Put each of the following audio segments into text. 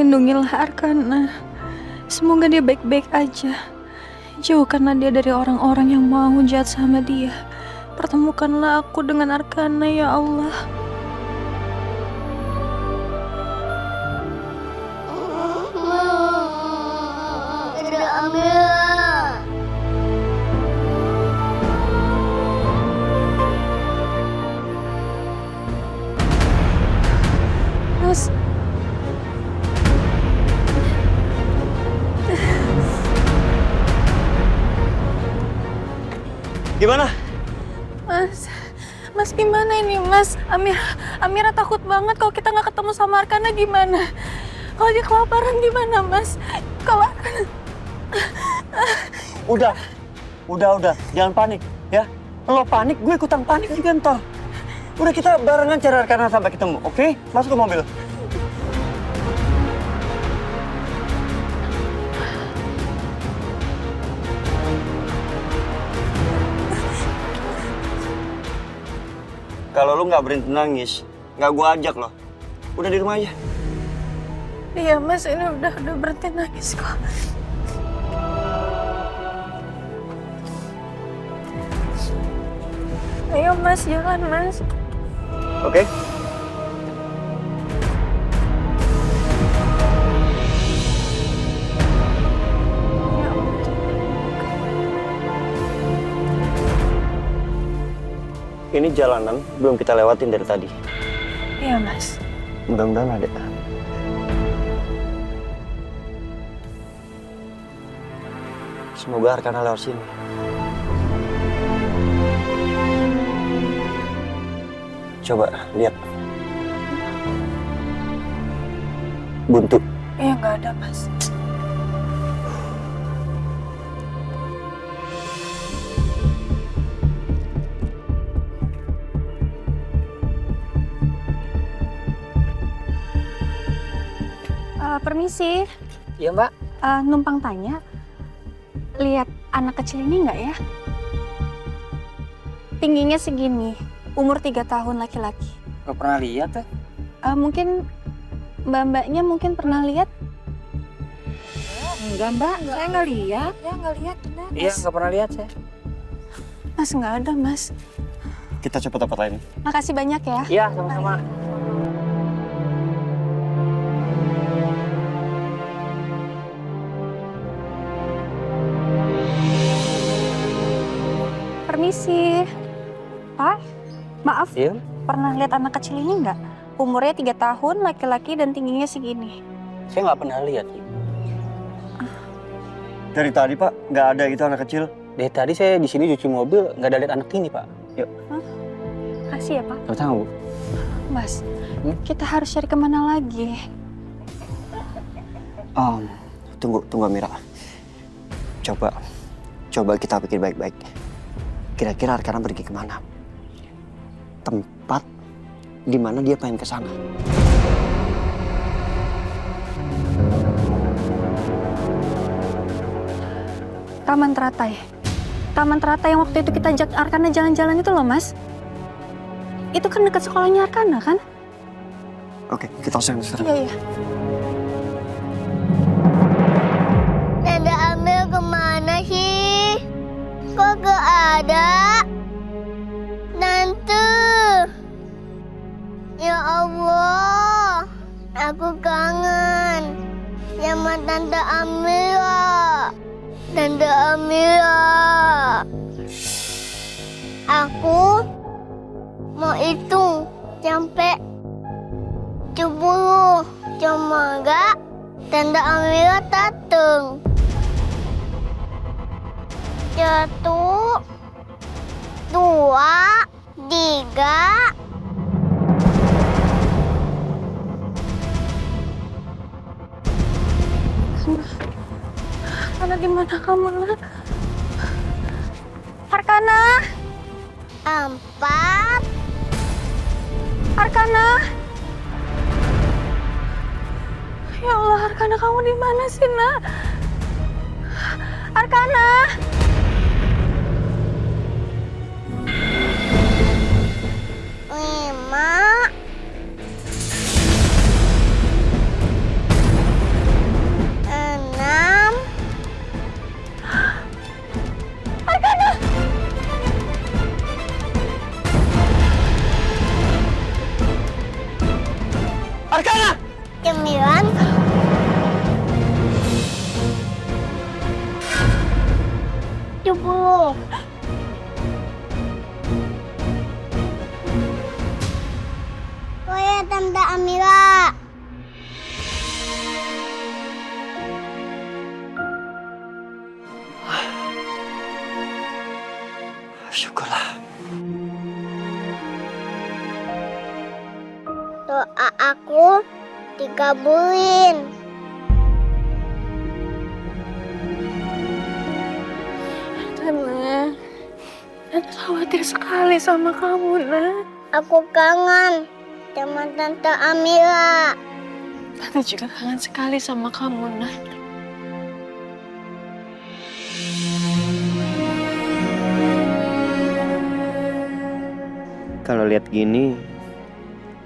Lindungilah Arkana. Semoga dia baik-baik aja. Jauhkanlah dia dari orang-orang yang mau jahat sama dia. Pertemukanlah aku dengan Arkana ya Allah. Tidak Amira. Mas. Gimana? Mas gimana ini Mas? Amira takut banget kalau kita nggak ketemu sama Arkana gimana? Kalau dia kelaparan gimana Mas? Kalau Arkana... Udah, jangan panik ya. Lo panik, gue ikutan panik juga ntar. Udah kita barengan cari Arkana sampai ketemu, oke? Masuk ke mobil. Kalau lu nggak berhenti nangis, nggak gua ajak loh. Udah di rumah aja. Iya Mas, ini udah berhenti nangis kok. Ayo Mas, jalan Mas. Oke? Ini jalanan belum kita lewatin dari tadi. Iya Mas. Mudah-mudahan ada. Semoga Arkana lewat sini. Coba lihat. Buntu. Iya nggak ada Mas. Permisi. Iya Mbak. Numpang tanya, lihat anak kecil ini nggak ya? Tingginya segini, umur 3 tahun laki-laki. Gak pernah lihat ya? Mungkin mbak-mbaknya mungkin pernah lihat? Enggak Mbak, saya nggak lihat. Ya nggak lihat, benar. Iya nggak pernah lihat saya. Mas nggak ada Mas. Kita coba tempat lain. Makasih banyak ya. Iya sama-sama. Permisi. Pak, maaf. Iya. Pernah lihat anak kecil ini nggak? Umurnya 3 tahun, laki-laki dan tingginya segini. Saya nggak pernah lihat. Dari tadi Pak, nggak ada gitu anak kecil. Dari tadi saya di sini cuci mobil nggak ada lihat anak ini Pak. Yuk. Kasih ya Pak. Sama-sama Bu. Mas, kita harus cari kemana lagi? Tunggu Amira. Coba kita pikir baik-baik. Kira-kira Arkana pergi kemana? Tempat di mana dia pengen ke sana. Taman Teratai. Taman Teratai yang waktu itu kita ajak Arkana jalan-jalan itu loh, Mas. Itu kan dekat sekolahnya Arkana, kan? Oke, kita langsung sekarang. Iya. Tante Amel kemana sih? Kok gak ada? Tante. Ya Allah, aku kangen sama Tante Amira. Tante Amira. Aku mau hitung sampai 70. Cuma enggak Tante Amira dateng. 1, 2, 3. Arkana di mana kamu, Nak? Arkana! 4. Arkana! Ya Allah, Arkana kamu di mana sih, Nak? Arkana! Oh ya, Tante Amira. Syukurlah. Doa aku dikabulin. Tante khawatir sekali sama kamu, Nak. Aku kangen sama Tante Amira. Tante juga kangen sekali sama kamu, Nak. Kalau lihat gini,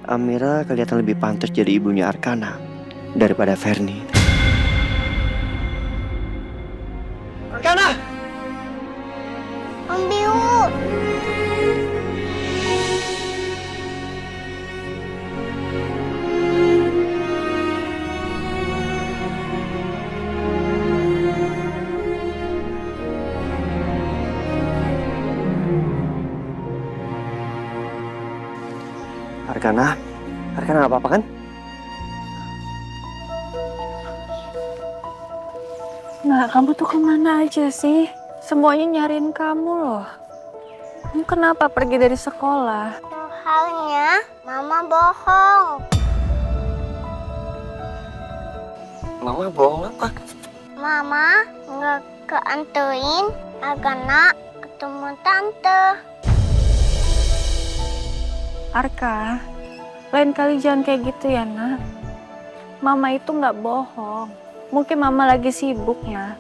Amira kelihatan lebih pantas jadi ibunya Arkana daripada Ferni. Arkana! Om Biu. Arkana nggak apa-apa kan? Nah, kamu tuh kemana aja sih? Semuanya nyariin kamu loh. Kamu kenapa pergi dari sekolah? Soalnya Mama bohong. Mama bohong apa? Mama nggak keantuin Arkana ketemu Tante. Arka, lain kali jangan kayak gitu ya, Nak. Mama itu nggak bohong. Mungkin Mama lagi sibuk, Nak.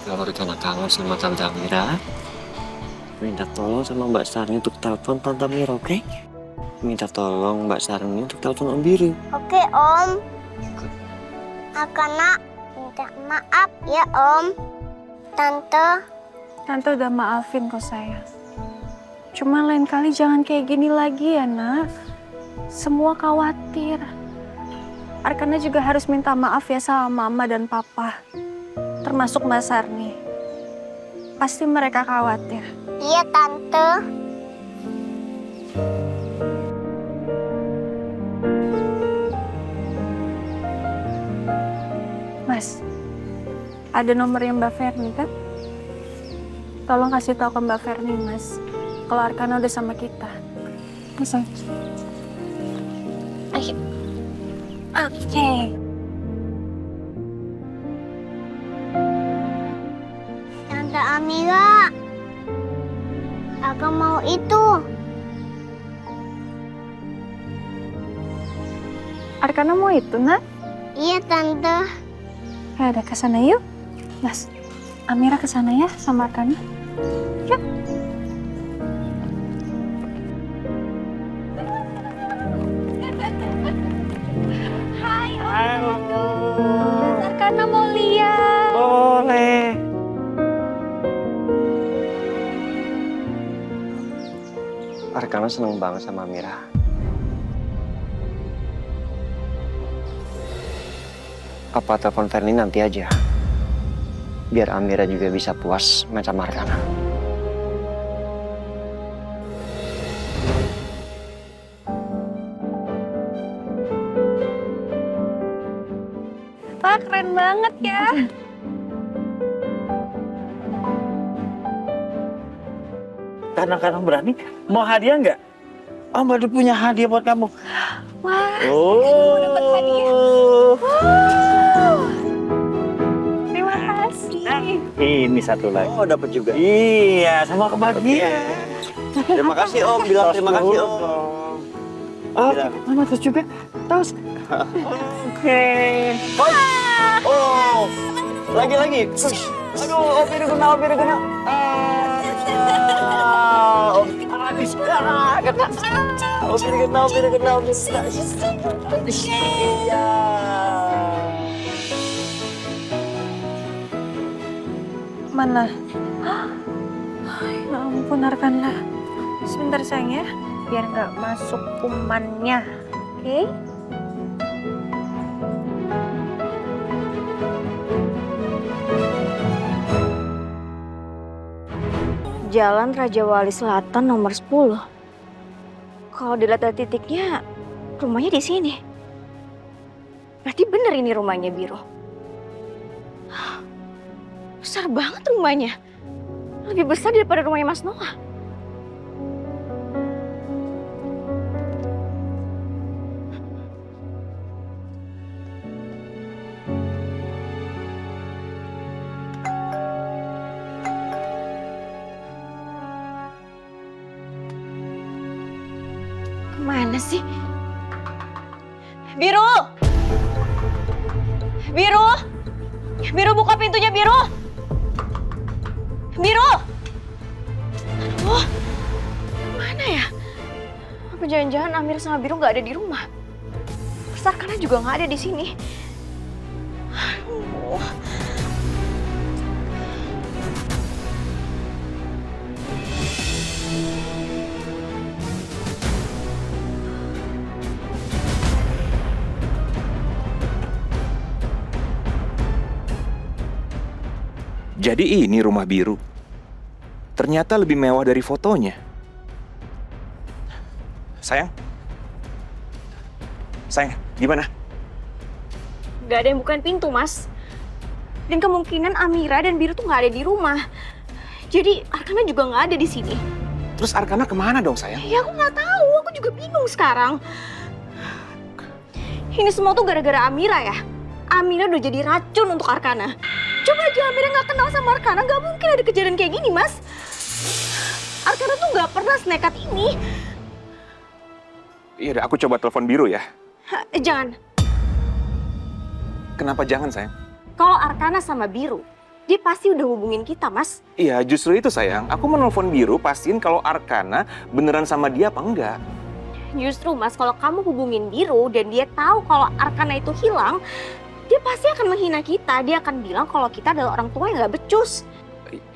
Kalau Arkana kangen sama Tante Amira, minta tolong sama Mbak Sarni untuk telepon Tante Amira, oke? Minta tolong Mbak Sarni untuk telepon Om Biru. Oke, Om. Arkana minta maaf ya, Om. Tante. Tante udah maafin kok, sayang. Cuma lain kali jangan kayak gini lagi ya, Nak. Semua khawatir. Arkana juga harus minta maaf ya sama Mama dan Papa. Termasuk Mbak Sarni. Pasti mereka khawatir. Iya, Tante. Mas, ada nomornya Mbak Ferni kan? Tolong kasih tahu ke Mbak Ferni, Mas. Kalau Arkana udah sama kita. Mas, ayo. Oke. Tante Amira. Aku mau itu. Arkana mau itu, Nak? Iya, Tante. Ya udah, kesana yuk. Mas, Amira kesana ya sama Arkana. Yuk. Arkana mau lihat. Boleh. Arkana seneng banget sama Amira. Apa telepon Ferni nanti aja? Biar Amira juga bisa puas main sama Arkana. Wah, keren banget ya. Karena kamu berani, mau hadiah nggak? Om baru punya hadiah buat kamu. Wah, Oh, dapat hadiah. Wow. Terima kasih. Ini satu lagi. Oh, dapat juga. Iya, sama kebahagiaan. Terima kasih Om, bilang terima kasih Om. Oh, mama terus juga. Terus. Oke. Oh, lagi. Push. Aduh, Om Biru kena. Om habis kena. Om Biru kena. Iya. Mana? Ya ampun, Arkana. Sebentar sayang ya, biar nggak masuk kumannya. Oke? Jalan Raja Wali Selatan nomor 10. Kalau dilihat dari titiknya, rumahnya di sini. Berarti bener ini rumahnya Biro. Besar banget rumahnya. Lebih besar daripada rumahnya Mas Noah. Kemana sih? Biro! Biro! Biro, buka pintunya, Biro! Biro! Aduh, mana ya? Apa jangan-jangan Amir sama Biro nggak ada di rumah? Terus Arkana juga nggak ada di sini. Aduh. Jadi ini rumah Biru. Ternyata lebih mewah dari fotonya. Sayang? Sayang, gimana? Gak ada yang bukain pintu, Mas. Dan kemungkinan Amira dan Biru tuh nggak ada di rumah. Jadi Arkana juga nggak ada di sini. Terus Arkana kemana dong, sayang? Ya aku nggak tahu, aku juga bingung sekarang. Ini semua tuh gara-gara Amira ya. Amira udah jadi racun untuk Arkana. Coba aja Amira nggak kenal sama Arkana, nggak mungkin ada kejadian kayak gini, Mas. Arkana tuh nggak pernah senekat ini. Iya, udah, aku coba telepon Biru ya. Jangan. Kenapa jangan, sayang? Kalau Arkana sama Biru, dia pasti udah hubungin kita, Mas. Iya, justru itu, sayang. Aku mau nelfon Biru, pastiin kalau Arkana beneran sama dia apa enggak. Justru, Mas, kalau kamu hubungin Biru dan dia tahu kalau Arkana itu hilang, dia pasti akan menghina kita. Dia akan bilang kalau kita adalah orang tua yang nggak becus.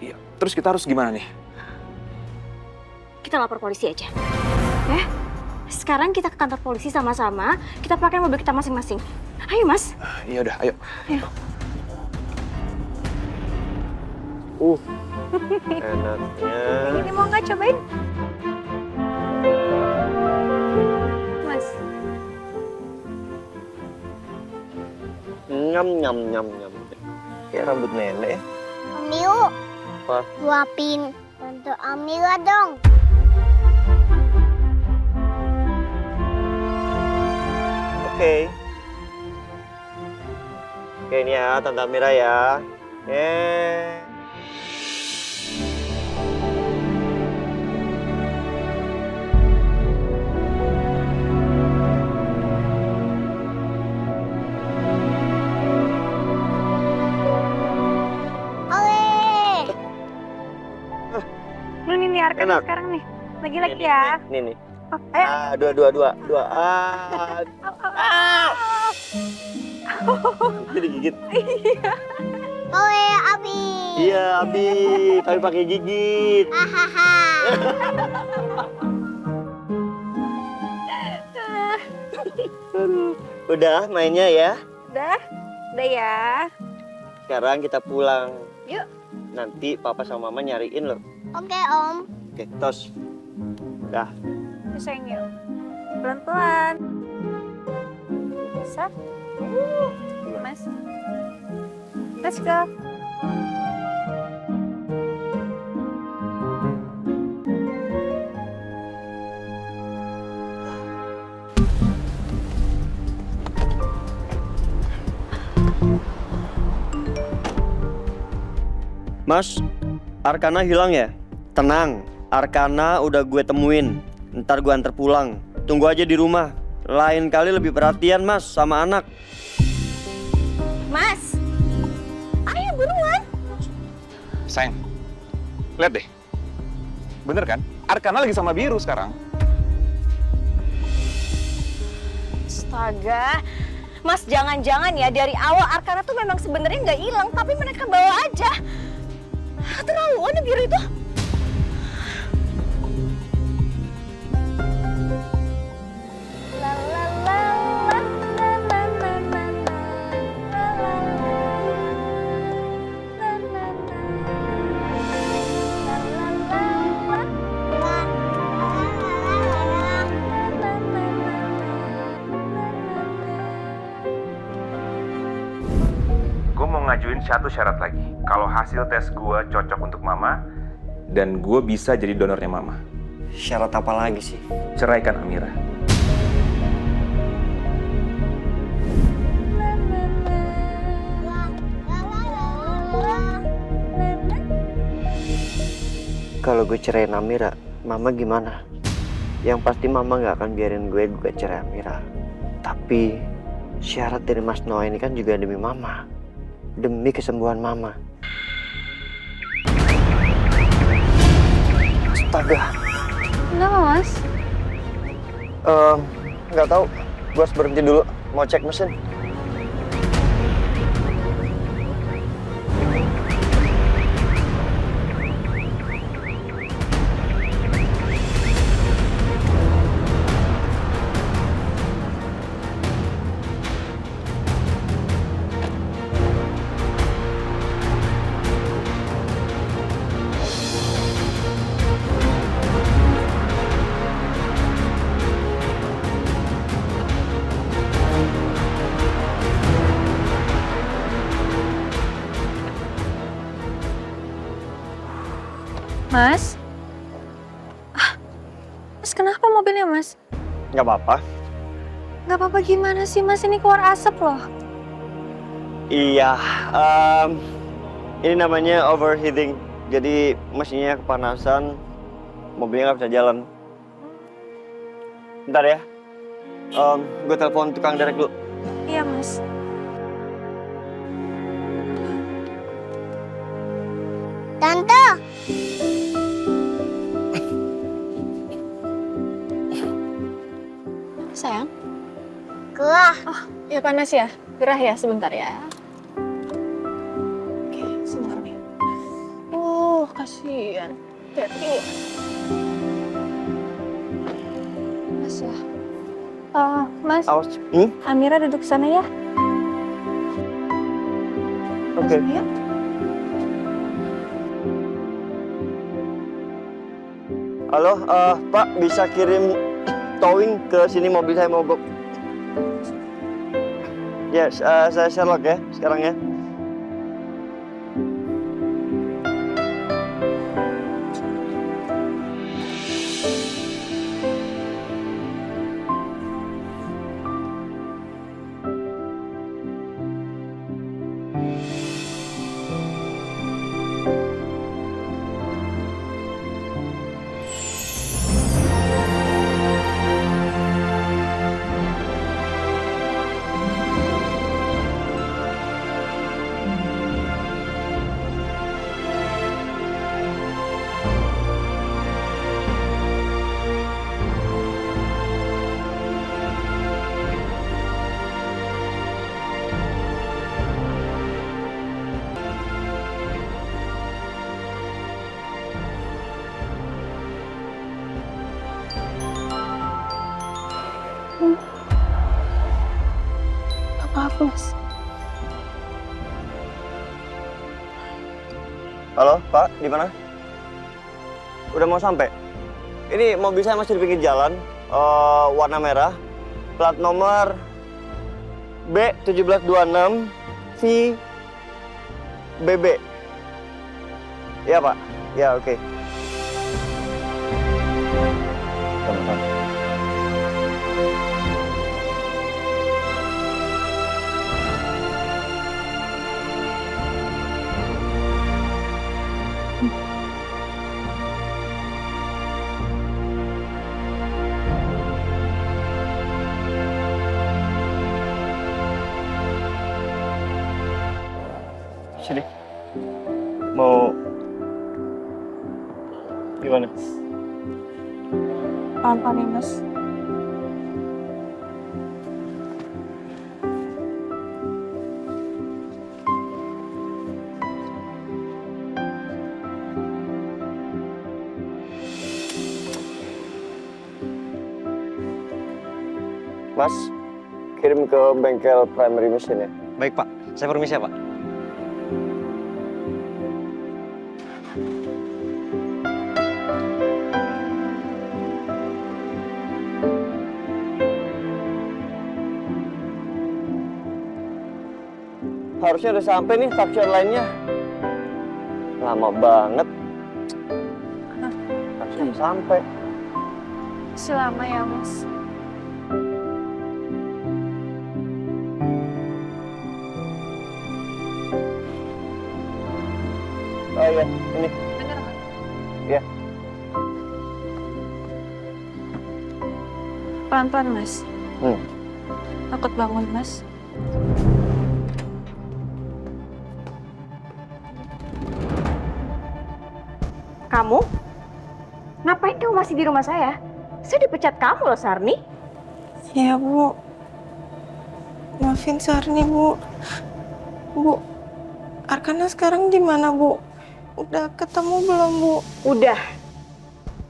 Iya. Terus kita harus gimana nih? Kita lapor polisi aja. Sekarang kita ke kantor polisi sama-sama. Kita pakai mobil kita masing-masing. Ayo, Mas. Iya udah, ayo. Ayo. Enaknya. Ini mau nggak cobain? Mas. Nyam nyam nyam nyam. Kayak rambut nenek ya. Om Biru, Apa? suapin Tante Amira dong. Oke. Oke, ini ya Tante Amira ya. Ole! Lu nih Arkana Enak. sekarang nih. Lagi-lagi ya. Nih nih. Oh, ayo. Dua. Jadi gigit. Ole, Abi! Iya, Abi, tapi pakai gigit. Hahaha. Udah mainnya ya. Udah ya. Sekarang kita pulang. Yuk. Nanti papa sama mama nyariin loh. Oke, Om. Oke, tos. Dah. Sayang yuk. Pelan-pelan. Bisa? Mas. Let's go. Mas, Arkana hilang ya? Tenang, Arkana udah gue temuin. Ntar gue antar pulang. Tunggu aja di rumah. Lain kali lebih perhatian, Mas, sama anak. Mas. Ayo buruan. Sayang, lihat deh. Bener kan? Arkana lagi sama Biru sekarang. Astaga. Mas, jangan-jangan ya dari awal Arkana tuh memang sebenarnya nggak hilang, tapi mereka bawa aja. Terlaluan ya Biru itu. mau ngajuin satu syarat lagi. Kalau hasil tes gue cocok untuk mama, dan gue bisa jadi donornya mama. Syarat apa lagi sih? Ceraikan Amira. Kalau gue ceraiin Amira, Mama gimana? Yang pasti Mama nggak akan biarin gue gugat cerai Amira. Tapi syarat dari Mas Noah ini kan juga demi Mama, demi kesembuhan Mama. Astaga. Kenapa, Mas? Nggak tahu. Gue harus berhenti dulu. Mau cek mesin. Mas? Mas, kenapa mobilnya, Mas? Nggak apa-apa. Nggak apa-apa gimana sih, Mas? Ini keluar asap loh. Iya, ini namanya overheating. Jadi mesinnya kepanasan, mobilnya nggak bisa jalan. Bentar ya, gue telepon tukang derek dulu. Iya, Mas. Tante, Sayang? gerah. Ya panas ya? Gerah ya? Sebentar ya. Oke, sebentar nih. Kasihan. Jadi, Mas ya. Mas, Awas. Amira duduk sana ya. Oke. Yuk. Halo, Pak, bisa kirim towing ke sini, mobil saya mogok. Ya, saya Sherlock ya, sekarang ya. Maaf, Mas. Halo, Pak, di mana? Udah mau sampai? Ini mobil saya masih di pinggir jalan, warna merah, plat nomor B1726 VBB. Iya, Pak. Ya, oke. Sini. Mau gimana? Pelan-pelan ya, Mas. Mas, kirim ke bengkel primary mesin ya. Baik, Pak. Saya permisi ya, Pak. Harusnya udah sampai nih taksi online-nya. Lama banget. Harusnya udah sampai. Selama ya, Mas. Oh iya, ini. Bener, Mas? Iya. Pelan-pelan, Mas. Hmm. Takut bangun, Mas. Kamu? Ngapain kamu masih di rumah saya? Saya dipecat kamu loh, Sarni. Ya, Bu. Maafin Sarni, Bu. Bu, Arkana sekarang di mana, Bu? Udah ketemu belum, Bu? Udah.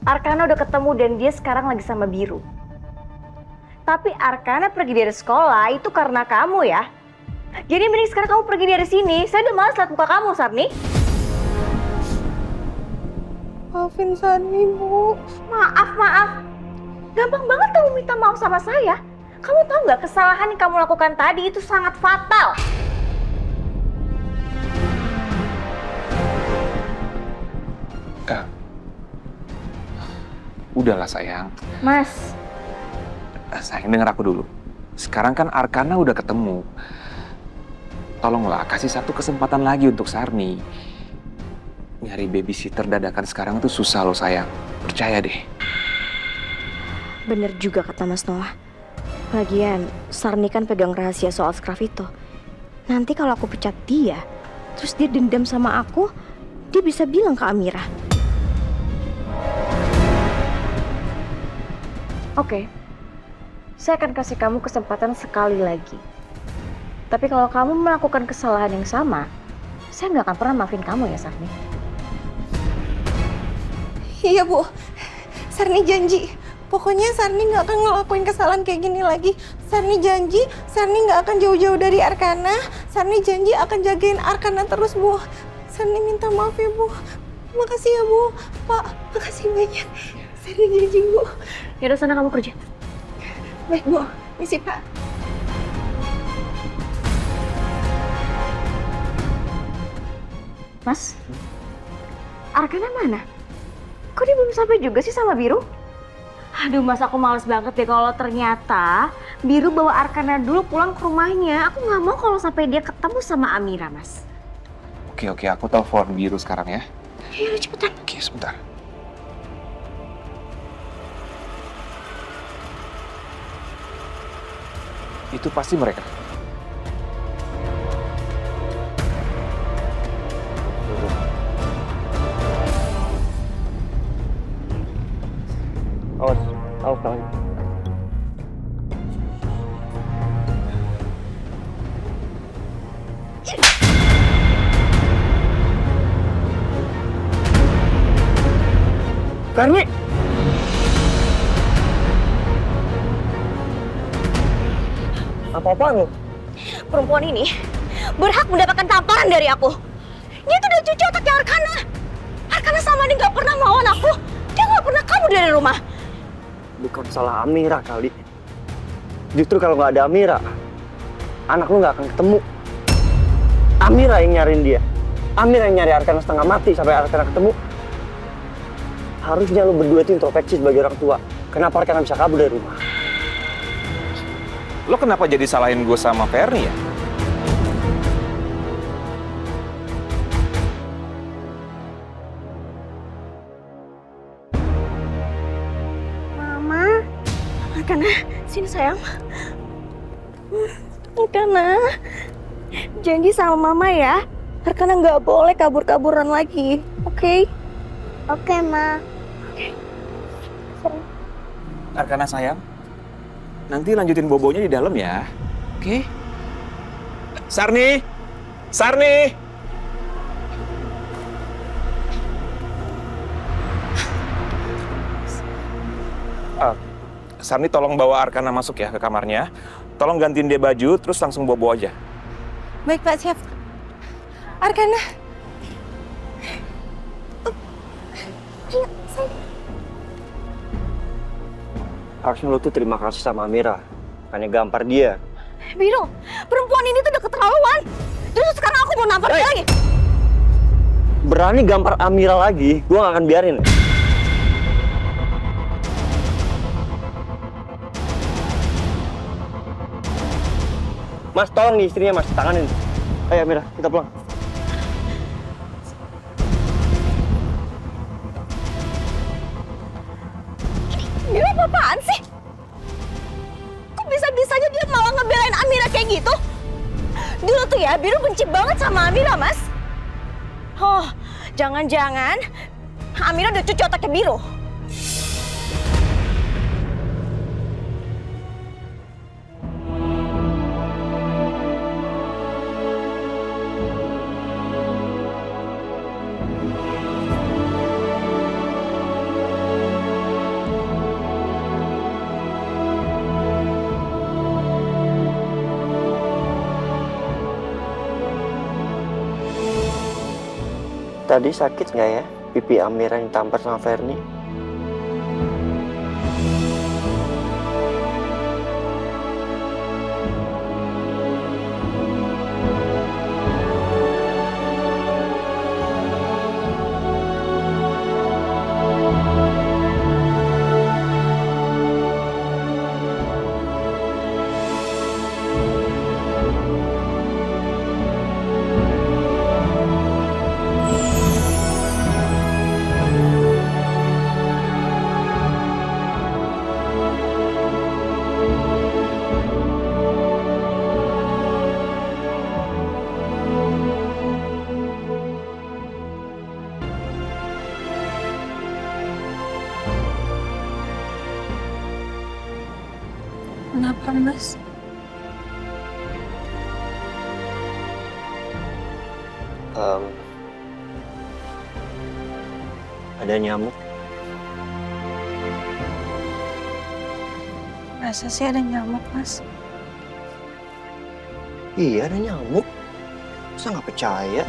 Arkana udah ketemu dan dia sekarang lagi sama Biru. Tapi Arkana pergi dari sekolah itu karena kamu ya. Jadi mending sekarang kamu pergi dari sini. Saya udah malas lihat muka kamu, Sarni. Maafin Sarni, Bu. Maaf. Gampang banget kamu minta maaf sama saya. Kamu tahu nggak kesalahan yang kamu lakukan tadi itu sangat fatal. Udahlah sayang. Mas, Sayang, denger aku dulu. Sekarang kan Arkana udah ketemu. Tolonglah, kasih satu kesempatan lagi untuk Sarni. Nyari babysitter dadakan sekarang tuh susah loh sayang. Percaya deh. bener juga kata Mas Noah. Lagian, Sarni kan pegang rahasia soal Scraf itu. Nanti kalau aku pecat dia, terus dia dendam sama aku, dia bisa bilang ke Amira. Oke, saya akan kasih kamu kesempatan sekali lagi. Tapi kalau kamu melakukan kesalahan yang sama, saya nggak akan pernah maafin kamu ya, Sarni. Iya, Bu. Sarni janji. Pokoknya Sarni nggak akan ngelakuin kesalahan kayak gini lagi. Sarni janji, Sarni nggak akan jauh-jauh dari Arkana. Sarni janji akan jagain Arkana terus, Bu. Sarni minta maaf ya, Bu. Makasih ya, Bu. Pak, makasih banyak. Sarni janji, Bu. Yaudah, sana kamu kerja. Baik, Bu. Misi, Pak. Mas, Arkana mana? Kok dia belum sampai juga sih sama Biru? Aduh Mas, aku males banget deh kalau ternyata Biru bawa Arkana dulu pulang ke rumahnya. Aku nggak mau kalau sampai dia ketemu sama Amira, Mas. Oke, aku telepon Biru sekarang ya. Ayo cepetan. Oke, sebentar. Itu pasti mereka. Awas tangannya. Karni! Apa-apaan lo? Perempuan ini berhak mendapatkan tamparan dari aku. Dia tuh udah cuci otaknya Arkana. Arkana sama dia nggak pernah melawan aku. Dia nggak pernah kabur dari rumah. Bukan salah Amira kali. Justru kalau nggak ada Amira, anak lu nggak akan ketemu. Amira yang nyariin dia. Amira yang nyari Arkana setengah mati sampai Arkana ketemu. Harusnya lu berdua itu introspeksi sebagai orang tua. Kenapa Arkana bisa kabur dari rumah? Lo kenapa jadi salahin gue sama Ferni ya? Mama, Arkana, sini sayang. Arkana, janji sama Mama ya. Arkana nggak boleh kabur-kaburan lagi, oke? Oke, Ma. Arkana sayang, nanti lanjutin bobonya di dalam ya. Oke? Sarni! Sarni! Sarni tolong bawa Arkana masuk ya ke kamarnya. Tolong gantiin dia baju, terus langsung bobo aja. Baik, Pak Chef. Arkana. Harusnya lu tuh terima kasih sama Amira. Makanya gampar dia. Biru, perempuan ini tuh udah keterlaluan. Terus mau nampar dia lagi? Berani gampar Amira lagi, gue gak akan biarin. Mas, tolong nih istrinya, Mas. Tanganin. Ayo, Amira, kita pulang. Biro apa-apaan sih? Kok bisa-bisanya dia malah ngebelain Amira kayak gitu? Dulu tuh ya, Biro benci banget sama Amira, Mas. Oh, jangan-jangan Amira udah cuci otaknya Biro. Tadi sakit nggak ya pipi Amira yang ditampar sama Ferni? Kenapa, Mas? Ada nyamuk. Masa sih ada nyamuk, Mas? Iya, ada nyamuk. Masa nggak percaya?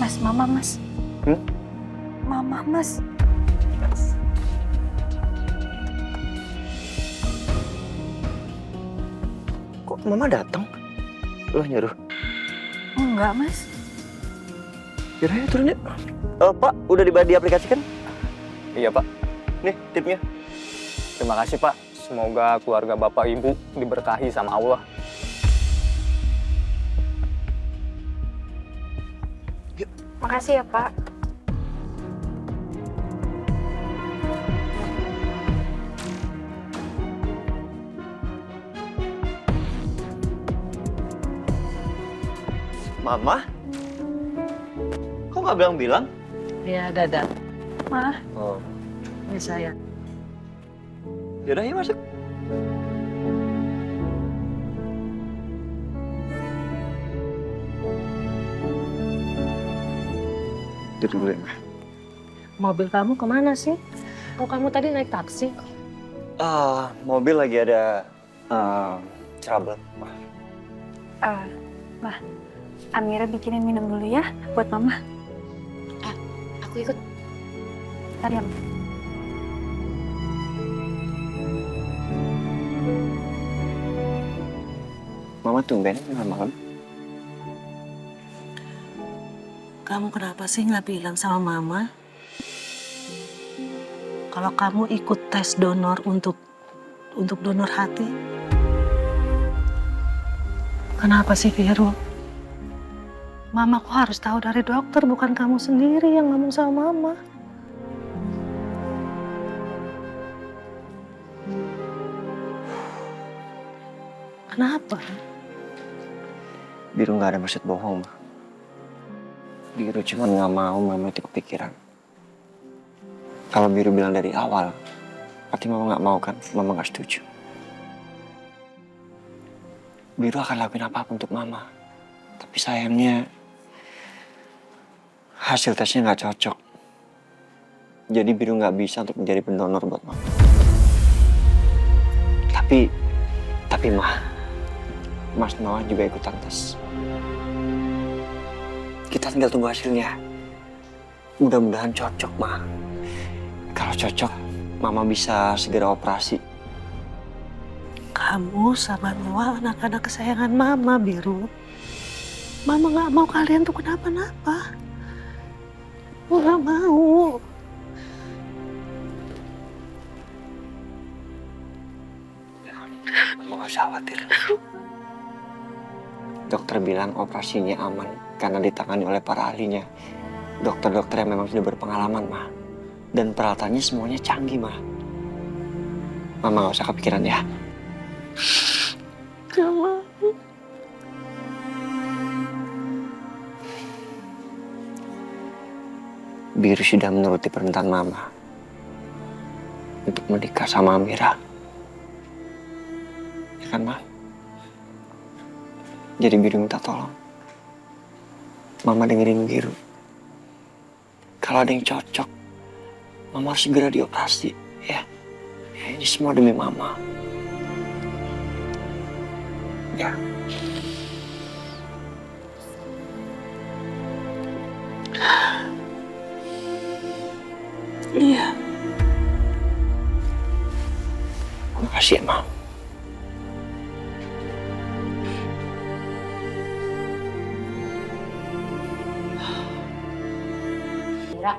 Mas, Mama, Mas. Mama, Mas. Kok Mama datang? Lo nyuruh? Enggak, Mas. Yaudah ya, turun yuk. Pak, udah diaplikasikan? Iya, Pak. Nih, tipnya. Terima kasih, Pak. Semoga keluarga Bapak Ibu diberkahi sama Allah. Makasih ya, Pak. Mama? Kok nggak bilang-bilang? Ya, Dada. Ma, Oh. Ini saya. Yaudah, yuk masuk. Duduk dulu ya, Ma. Mobil kamu kemana sih? Kok kamu tadi naik taksi? Mobil lagi ada trouble. Ma, Amira bikinin minum dulu ya buat mama. Aku ikut. Tadi ya. Mama tumben malam. Kamu kenapa sih nggak bilang sama mama? Kalau kamu ikut tes donor untuk donor hati. Kenapa sih, Viro? Mama kok harus tahu dari dokter, bukan kamu sendiri yang ngomong sama mama. Kenapa? Biru nggak ada maksud bohong, Ma. Biru cuma nggak mau Mama itu kepikiran. Kalau Biru bilang dari awal, berarti Mama nggak mau kan? Mama nggak setuju. Biru akan lakuin apapun untuk Mama. Tapi sayangnya, hasil tesnya nggak cocok. Jadi Biru nggak bisa untuk menjadi pendonor buat Mama. Tapi Ma, Mas Noah juga ikutan tes. Kita tinggal tunggu hasilnya. Mudah-mudahan cocok, Ma. Kalau cocok, Mama bisa segera operasi. Kamu sama Noah anak-anak kesayangan Mama, Biru. Mama nggak mau kalian tuh kenapa-napa. Mama nggak mau. Mama gak usah khawatir. Dokter bilang operasinya aman karena ditangani oleh para ahlinya. Dokter-dokter yang memang sudah berpengalaman, Ma. Dan peralatannya semuanya canggih, Ma. Mama gak usah kepikiran ya. Gak mau. Biru sudah menuruti permintaan Mama untuk menikah sama Amira. Ya kan, Ma? Jadi Biru minta tolong. Mama dengerin Biru. Kalau ada yang cocok, Mama harus segera dioperasi, ya. Ini semua demi Mama. Ya. Iya. Makasih ya, Ma. Mira,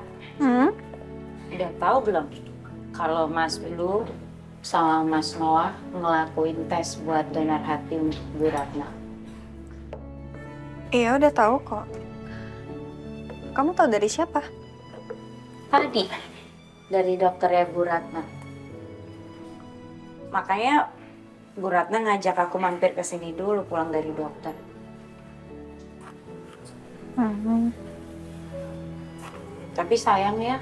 udah tahu belum kalau Mas Blue sama Mas Noah ngelakuin tes buat donor hati untuk Bu Ratna? Iya udah tahu kok. Kamu tahu dari siapa? Tadi dari dokternya Bu Ratna. Makanya Bu Ratna ngajak aku mampir ke sini dulu pulang dari dokter. Tapi sayang ya,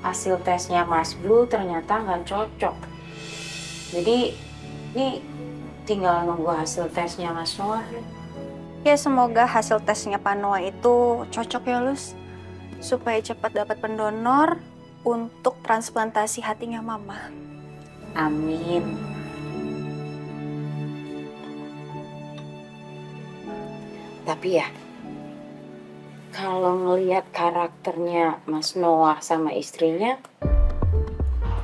hasil tesnya Mas Blue ternyata nggak cocok. Jadi ini tinggal nunggu hasil tesnya Mas Noah. Ya semoga hasil tesnya Pak Noah itu cocok ya, Lus. Supaya cepat dapat pendonor untuk transplantasi hatinya Mama. Amin. Tapi ya, kalau ngelihat karakternya Mas Noah sama istrinya,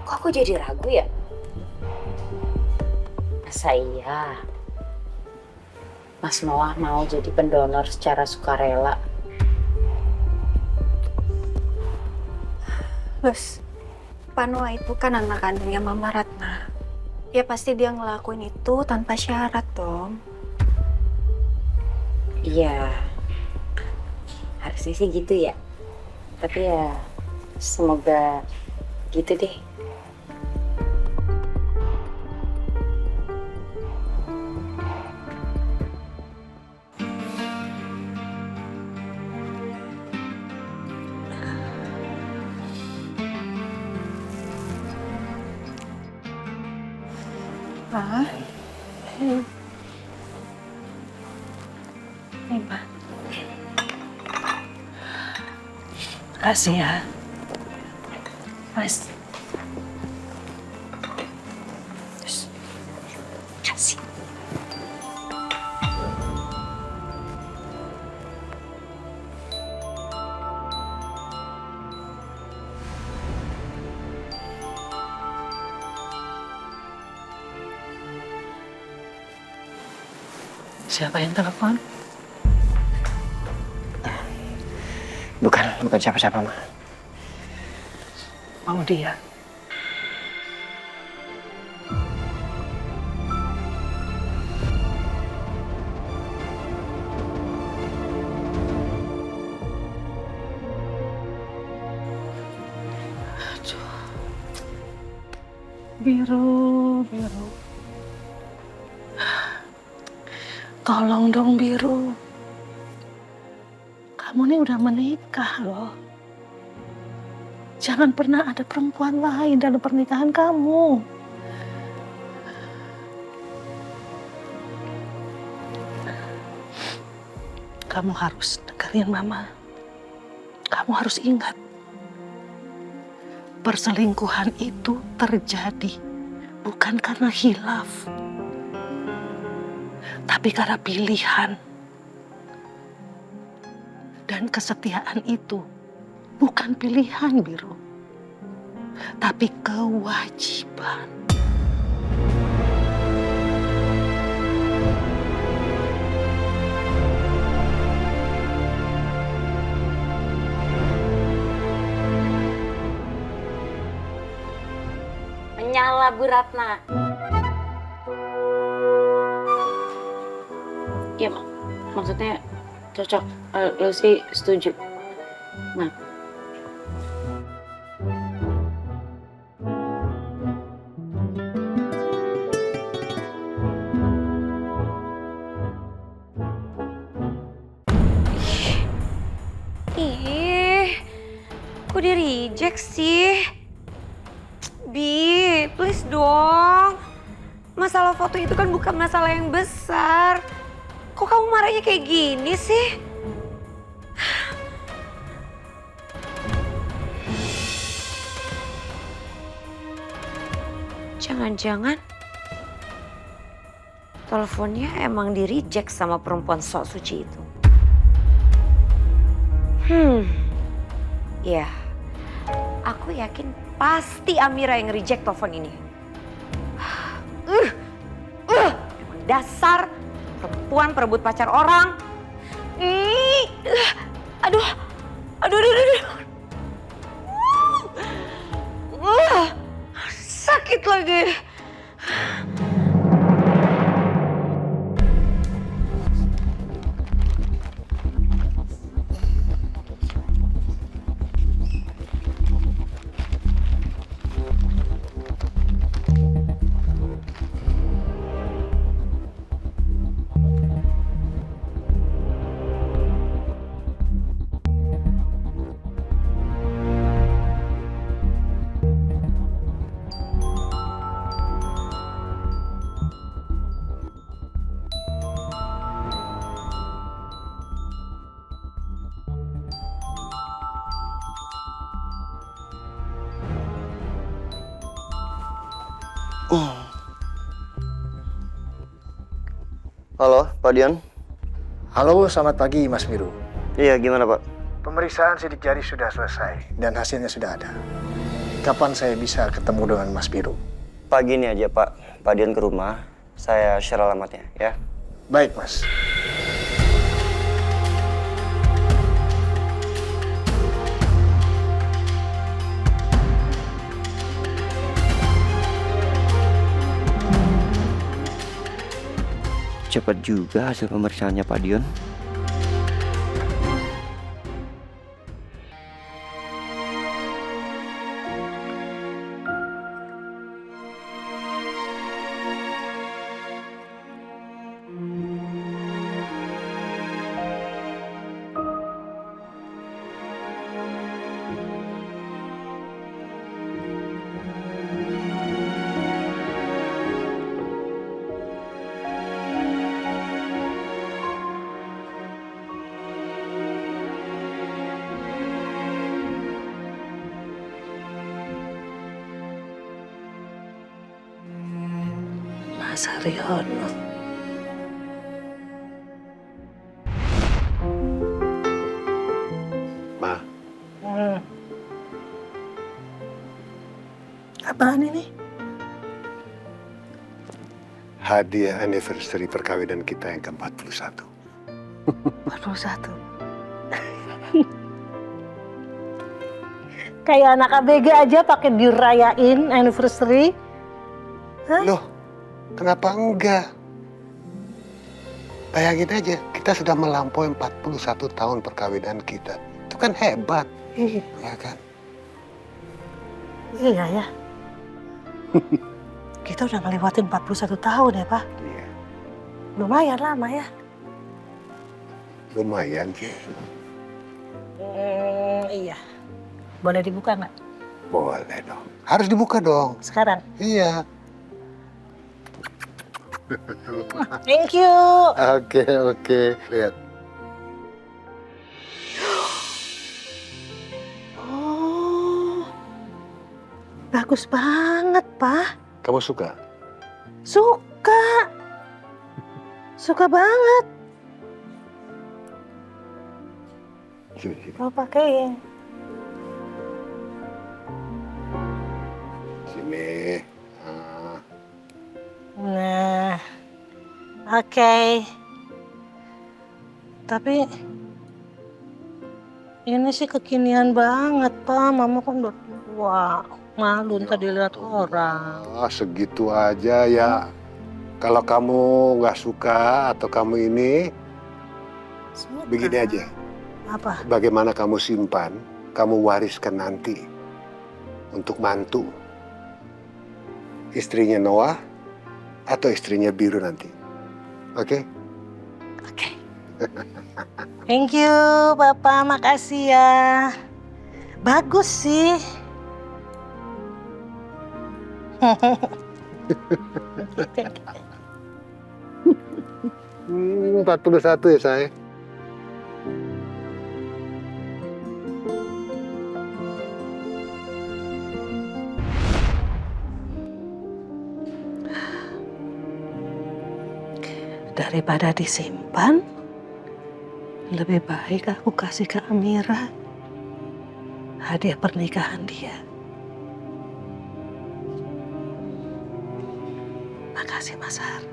kok aku jadi ragu ya? Masa iya Mas Noah mau jadi pendonor secara sukarela? Lus, Pak Noah itu kan anak kandungnya Mama Ratna. Ya pasti dia ngelakuin itu tanpa syarat dong. Iya, harusnya sih gitu ya. Tapi ya semoga gitu deh. Ah, nih Ma. Kasih ya. Mas. Kasih. Siapa yang telepon? Bukan siapa-siapa, Ma. Mau dia. Biru. Tolong dong Biru. Kamu nih udah menikah loh. Jangan pernah ada perempuan lain dalam pernikahan kamu. Kamu harus dengerin Mama. Kamu harus ingat. Perselingkuhan itu terjadi bukan karena khilaf, tapi karena pilihan. Dan kesetiaan itu bukan pilihan, Biru, tapi kewajiban. Menyala Bu Ratna. Ya, maksudnya cocok. Lo sih setuju. Nah. Ih, kok di reject sih? Bi, please dong. Masalah foto itu kan bukan masalah yang besar. Kok kamu marahnya kayak gini sih? Jangan-jangan teleponnya emang di-reject sama perempuan sok suci itu. Ya, aku yakin pasti Amira yang reject telepon ini. Emang dasar perempuan perebut pacar orang. Aduh. Sakit lagi. Halo, Pak Dion. Halo, selamat pagi Mas Biru. Iya, gimana Pak? Pemeriksaan sidik jari sudah selesai dan hasilnya sudah ada. Kapan saya bisa ketemu dengan Mas Biru? Pagi ini aja Pak. Pak Dion ke rumah, saya share alamatnya ya. Baik Mas. Cepat juga hasil pemeriksaannya Pak Dion. Mas Haryono. Ma. Apaan ini? hadiah anniversary perkawinan kita yang ke-41. 41. Kayak anak ABG aja pakai dirayain anniversary. Loh, kenapa enggak? Bayangin aja, kita sudah melampaui 41 tahun perkawinan kita. Itu kan hebat, Iya, ya kan? iya ya. Kita udah ngelewatin 41 tahun ya, Pak. Iya. Lumayan lama ya. Lumayan sih. Iya. Boleh dibuka nggak? Boleh dong. Harus dibuka dong. Sekarang? Iya. Thank you. Oke. Lihat. Oh, bagus banget, Pak. Kamu suka? Suka. Suka banget. Sini. Mau pakai. Sini. Nah, oke. Tapi ini sih kekinian banget, Pak. Mama kan udah tua. Malu ntar dilihat orang. Segitu aja ya. Kalau kamu nggak suka atau kamu ini, Suka. begini aja. Apa? Bagaimana kamu simpan, kamu wariskan nanti untuk mantu. Istrinya Noah atau istrinya Biru nanti. Oke? Oke. Thank you, Bapak. Makasih ya. Bagus sih. 41 ya, saya. Daripada disimpan, lebih baik aku kasih ke Amira hadiah pernikahan dia. Makasih, Mas Har.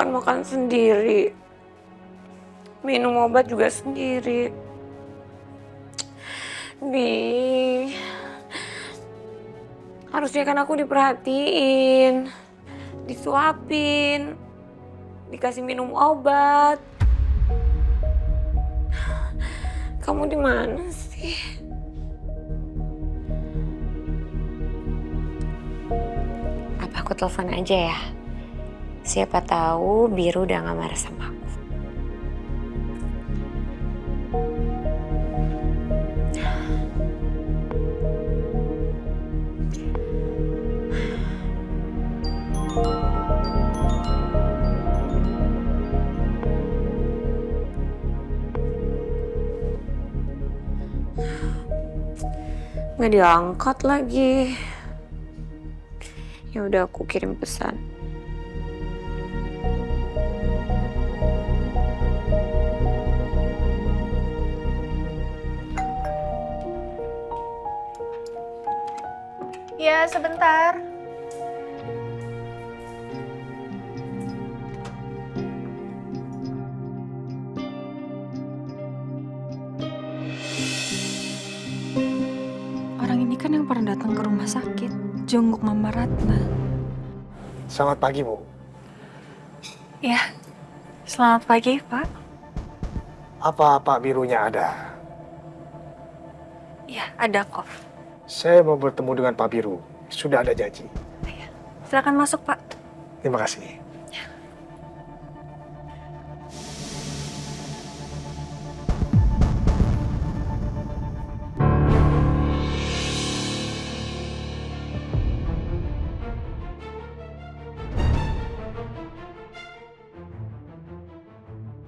Makan sendiri. Minum obat juga sendiri. Harusnya kan aku diperhatiin, disuapin, dikasih minum obat. Kamu di mana sih? Apa aku telepon aja ya? Siapa tahu Biru udah gak marah sama aku. Nggak diangkat lagi. Ya udah aku kirim pesan. Ya, sebentar. Orang ini kan yang pernah datang ke rumah sakit, jenguk Mama Ratna. Selamat pagi, Bu. Ya, selamat pagi, Pak. Apa Pak Birunya ada? Ya, ada kok. Saya mau bertemu dengan Pak Biru. Sudah ada janji. Silakan masuk, Pak. Terima kasih.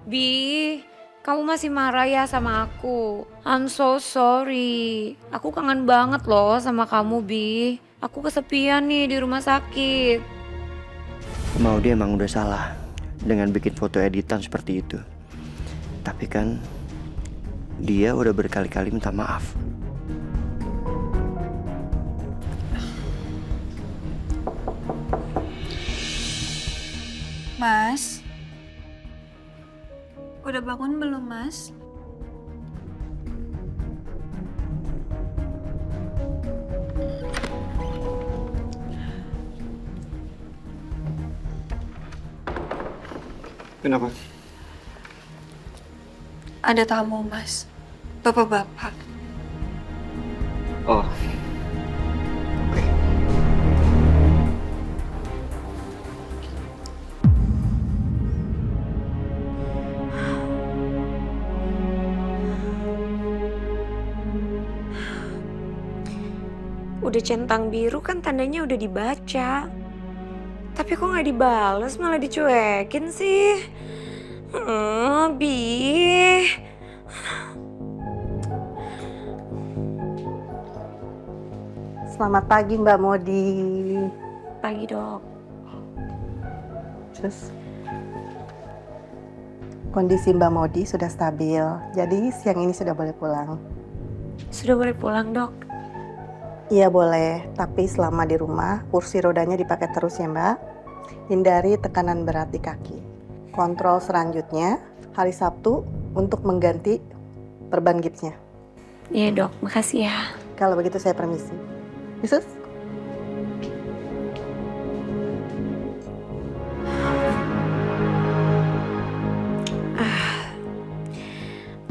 Bi, kamu masih marah ya sama aku? I'm so sorry. Aku kangen banget loh sama kamu, Bi. Aku kesepian nih di rumah sakit. Maudy emang udah salah dengan bikin foto editan seperti itu. Tapi kan dia udah berkali-kali minta maaf. Mas, udah bangun belum, Mas? Kenapa? Ada tamu, Mas. Bapak-bapak. Oh. Oke. Udah centang biru kan tandanya udah dibaca. Tapi kok nggak dibales malah dicuekin sih? Bi. Selamat pagi Mbak Modi. Pagi dok. Terus kondisi Mbak Modi sudah stabil, jadi siang ini sudah boleh pulang. Sudah boleh pulang dok? Iya boleh, tapi selama di rumah kursi rodanya dipakai terus ya Mbak. Hindari tekanan berat di kaki. Kontrol selanjutnya hari Sabtu untuk mengganti perban gipsnya. Iya dok, makasih ya. Kalau begitu saya permisi. Yesus?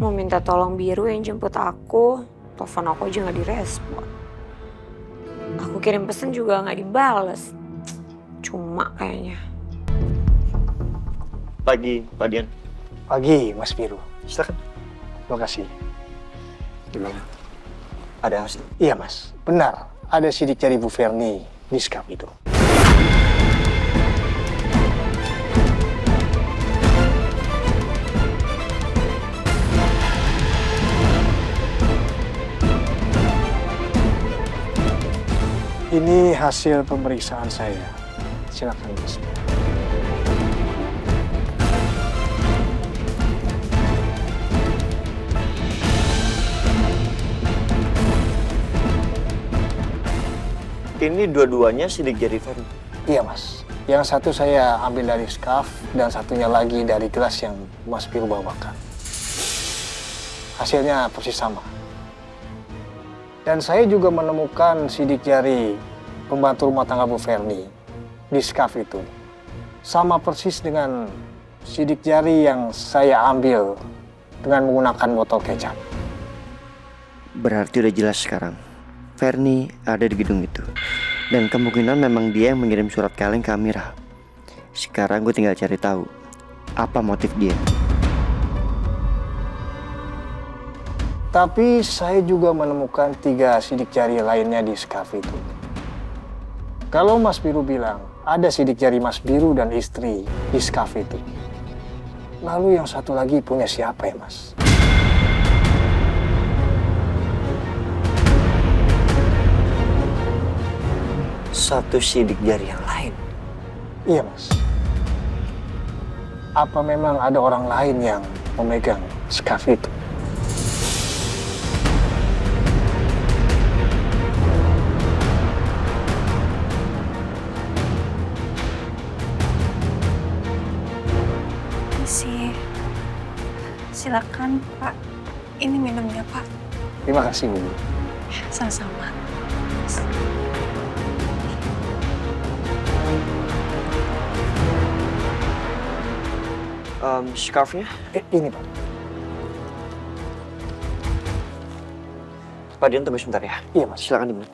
Mau minta tolong Biru yang jemput aku, telepon aku aja nggak direspon. Aku kirim pesan juga nggak dibales. Cuma kayaknya. Pagi, Pak Dian. Pagi, Mas Biru. Silakan. Terima kasih. Gimana? Ada hasil? Iya, Mas. Benar. Ada sidik jari Bu Ferni di skaf itu. Ini hasil pemeriksaan saya. Silakan, Mas. Ini dua-duanya sidik jari Ferni. Iya, Mas. Yang satu saya ambil dari skaf dan satunya lagi dari gelas yang Mas Biru bawakan. Hasilnya persis sama. Dan saya juga menemukan sidik jari pembantu rumah tangga Bu Ferni di skaf itu. Sama persis dengan sidik jari yang saya ambil dengan menggunakan botol kecap. Berarti udah jelas sekarang. Ferni ada di gedung itu. Dan kemungkinan memang dia yang mengirim surat kaleng ke Amira. Sekarang gue tinggal cari tahu apa motif dia. Tapi saya juga menemukan 3 sidik jari lainnya di skaf itu. Kalau Mas Biru bilang ada sidik jari Mas Biru dan istri di skaf itu, lalu yang satu lagi punya siapa ya, Mas? Satu sidik jari yang lain? Iya, Mas. Apa memang ada orang lain yang memegang skaf itu? Silakan Pak, ini minumnya Pak. Terima kasih, Bu. Sama-sama. Scarfnya? Ini, Pak. Pak Dian tunggu sebentar ya. Iya, Mas. Silakan diminum.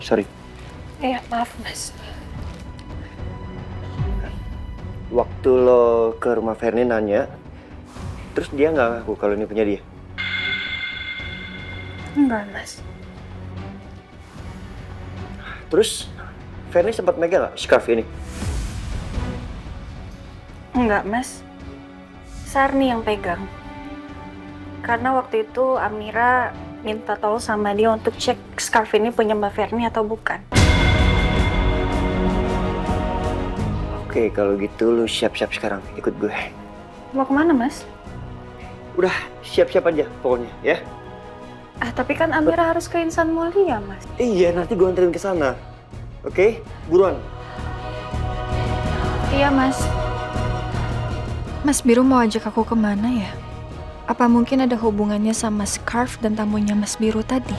Sorry. Iya, maaf Mas. Waktu lo ke rumah Ferni nanya, terus dia nggak ngaku kalau ini punya dia? Enggak, Mas. Terus Fernie sempat megang nggak scarf ini? Enggak, Mas. Sarni yang pegang. Karena waktu itu Amira minta tolong sama dia untuk cek scarf ini punya Mbak Fernie atau bukan. Oke, kalau gitu lu siap-siap sekarang ikut gue. Mau kemana, Mas? Udah, siap-siap aja pokoknya ya. Tapi kan Amira harus ke Insan Mulia, Mas. Iya, nanti gue anterin ke sana. Oke, buruan. Iya, Mas. Mas Biru mau ajak aku kemana ya? Apa mungkin ada hubungannya sama scarf dan tamunya Mas Biru tadi?